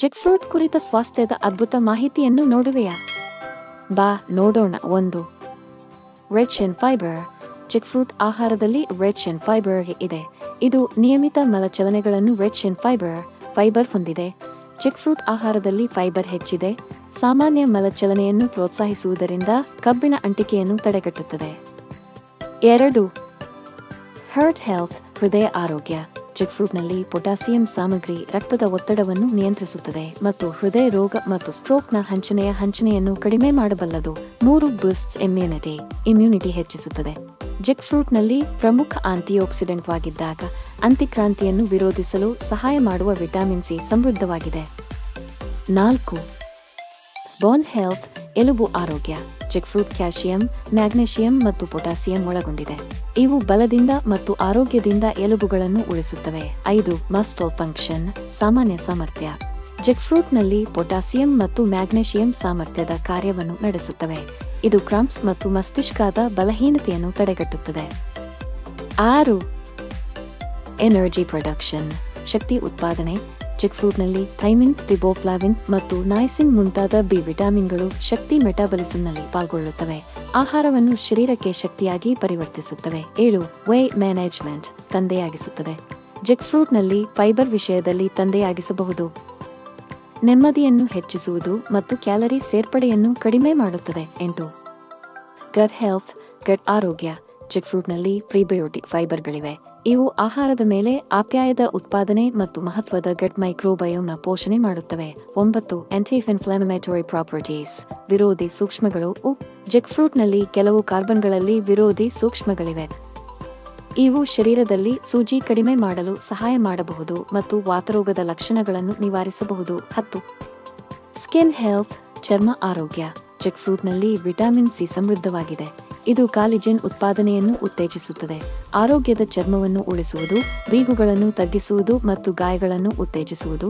ಜೆಕ್ fruit ಕುರಿತ ಸ್ವಾಸ್ಥ್ಯದ ಅದ್ಭುತ ಮಾಹಿತಿಯನ್ನು ನೋಡುವೆಯಾ? ಬಾ ನೋಡೋಣ. 1. Rich in fibre. Jackfruit ಆಹಾರದಲ್ಲಿ ರಿಚ್ ಇನ್ ಫೈಬರ್ ಇದೆ. ಇದು ನಿಯಮಿತ ಮಲಚಲನೆಗಳನ್ನು ರಿಚ್ ಇನ್ ಫೈಬರ್ ಹೊಂದಿದೆ. ಜೆಕ್ ಫ್ರೂಟ್ ಆಹಾರದಲ್ಲಿ ಫೈಬರ್ ಹೆಚ್ಚಿದೆ. ಸಾಮಾನ್ಯ ಮಲಚಲನೆಯನ್ನು ಪ್ರೋತ್ಸಾಹಿಸುವುದರಿಂದ ಕಬ್ಬಿಣ ಅಂಟಿಕೆಯನ್ನು ತಡೆಗಟ್ಟುತ್ತದೆ. 2. Heart health. ಹೃದಯ ಆರೋಗ್ಯ. ಜೆಕ್ ಫ್ರೂಟ್ನಲ್ಲಿ ಪೊಟ್ಯಾಸಿಯಂ ಸಾಮಗ್ರಿ ರಕ್ತದ ಒತ್ತಡವನ್ನು ನಿಯಂತ್ರಿಸುತ್ತದೆ ಮತ್ತು ಹೃದಯ ರೋಗ ಮತ್ತು ಸ್ಟ್ರೋಕ್ನ ಹಂಚನೆಯನ್ನು ಕಡಿಮೆ ಮಾಡಬಲ್ಲದು. 3. ಬೂಸ್ಟ್ಸ್ ಇಮ್ಯುನಿಟಿ ಹೆಚ್ಚಿಸುತ್ತದೆ. ಜೆಕ್ ಫ್ರೂಟ್ನಲ್ಲಿ ಪ್ರಮುಖ ಆಂಟಿಆಕ್ಸಿಡೆಂಟ್ವಾಗಿದ್ದಾಗ ಅಂತಿಕ್ರಾಂತಿಯನ್ನು ವಿರೋಧಿಸಲು ಸಹಾಯ ಮಾಡುವ ವಿಟಮಿನ್ ಸಿ ಸಮೃದ್ಧವಾಗಿದೆ. 4. Bone health. ಎಲುಬು ಆರೋಗ್ಯ. ಜೆಕ್ ಫ್ರೂಟ್ ಕ್ಯಾಲ್ಸಿಯಂ, ಮ್ಯಾಗ್ನೀಷಿಯಂ ಮತ್ತು ಪೊಟ್ಯಾಸಿಯಂ ಒಳಗೊಂಡಿದೆ. ಇವು ಬಲದಿಂದ ಮತ್ತು ಆರೋಗ್ಯದಿಂದ ಎಲುಬುಗಳನ್ನು ಉಳಿಸುತ್ತವೆ. 5. Muscle function. ಸಾಮಾನ್ಯ ಸಾಮರ್ಥ್ಯ. ಜೆಕ್ ಫ್ರೂಟ್ನಲ್ಲಿ ಪೊಟ್ಯಾಸಿಯಂ ಮತ್ತು ಮ್ಯಾಗ್ನೀಷಿಯಂ ಸಾಮರ್ಥ್ಯದ ಕಾರ್ಯವನ್ನು ನಡೆಸುತ್ತವೆ. ಇದು ಕ್ರಾಂಪ್ಸ್ ಮತ್ತು ಮಸ್ತಿಷ್ಕದ ಬಲಹೀನತೆಯನ್ನು ತಡೆಗಟ್ಟುತ್ತದೆ. 6. Energy production. ಶಕ್ತಿ ಉತ್ಪಾದನೆ. ಜೆಕ್ ಫ್ರೂಟ್ನಲ್ಲಿ ಥೈಮಿನ್, ರಿಬೋಫ್ಲಾವಿನ್ ಮತ್ತು ನೈಸಿನ್ ಮುಂತಾದ ಬಿ ವಿಟಮಿನ್ಗಳು ಶಕ್ತಿ ಮೆಟಾಬಲಿಸಂನಲ್ಲಿ ಪಾಲ್ಗೊಳ್ಳುತ್ತವೆ. ಆಹಾರವನ್ನು ಶರೀರಕ್ಕೆ ಶಕ್ತಿಯಾಗಿ ಪರಿವರ್ತಿಸುತ್ತವೆ. 7. Weight management. ತಂದೆಯಾಗಿಸುತ್ತದೆ. ಜೆಕ್ ಫ್ರೂಟ್ನಲ್ಲಿ ಫೈಬರ್ ವಿಷಯದಲ್ಲಿ ತಂದೆಯಾಗಿಸಬಹುದು. ನೆಮ್ಮದಿಯನ್ನು ಹೆಚ್ಚಿಸುವುದು ಮತ್ತು ಕ್ಯಾಲರಿ ಸೇರ್ಪಡೆಯನ್ನು ಕಡಿಮೆ ಮಾಡುತ್ತದೆ. 8. ಗಟ್ ಹೆಲ್ತ್. ಗಟ್ ಆರೋಗ್ಯ. ಜೆಕ್ ಫ್ರೂಟ್ನಲ್ಲಿ ಪ್ರಿಬಯೋಟಿಕ್ ಫೈಬರ್ಗಳಿವೆ. ಇವು ಆಹಾರದ ಮೇಲೆ ಆಪ್ಯಾಯದ ಉತ್ಪಾದನೆ ಮತ್ತು ಮಹತ್ವದ ಗಟ್ ಮೈಕ್ರೋಬಯೋಮ್ನ ಪೋಷಣೆ ಮಾಡುತ್ತವೆ. 9. Anti inflammatory properties. ವಿರೋಧಿ ಸೂಕ್ಷ್ಮಗಳು. ಜೆಕ್ ಫ್ರೂಟ್ನಲ್ಲಿ ಕೆಲವು ಕಾರ್ಬನ್ಗಳಲ್ಲಿ ವಿರೋಧಿ ಸೂಕ್ಷ್ಮಗಳಿವೆ. ಇವು ಶರೀರದಲ್ಲಿ ಸೂಜಿ ಕಡಿಮೆ ಮಾಡಲು ಸಹಾಯ ಮಾಡಬಹುದು ಮತ್ತು ವಾತರೋಗದ ಲಕ್ಷಣಗಳನ್ನು ನಿವಾರಿಸಬಹುದು. 10. Skin health. ಚರ್ಮ ಆರೋಗ್ಯ. ಜೆಕ್ ಫ್ರೂಟ್ನಲ್ಲಿ ವಿಟಮಿನ್ ಸಿ ಸಮೃದ್ಧವಾಗಿದೆ. ಇದು ಕಾಲಿಜನ್ ಉತ್ಪಾದನೆಯನ್ನು ಉತ್ತೇಜಿಸುತ್ತದೆ. ಆರೋಗ್ಯದ ಚರ್ಮವನ್ನು ಉಳಿಸುವುದು, ಬೀಗುಗಳನ್ನು ತಗ್ಗಿಸುವುದು ಮತ್ತು ಗಾಯಗಳನ್ನು ಉತ್ತೇಜಿಸುವುದು.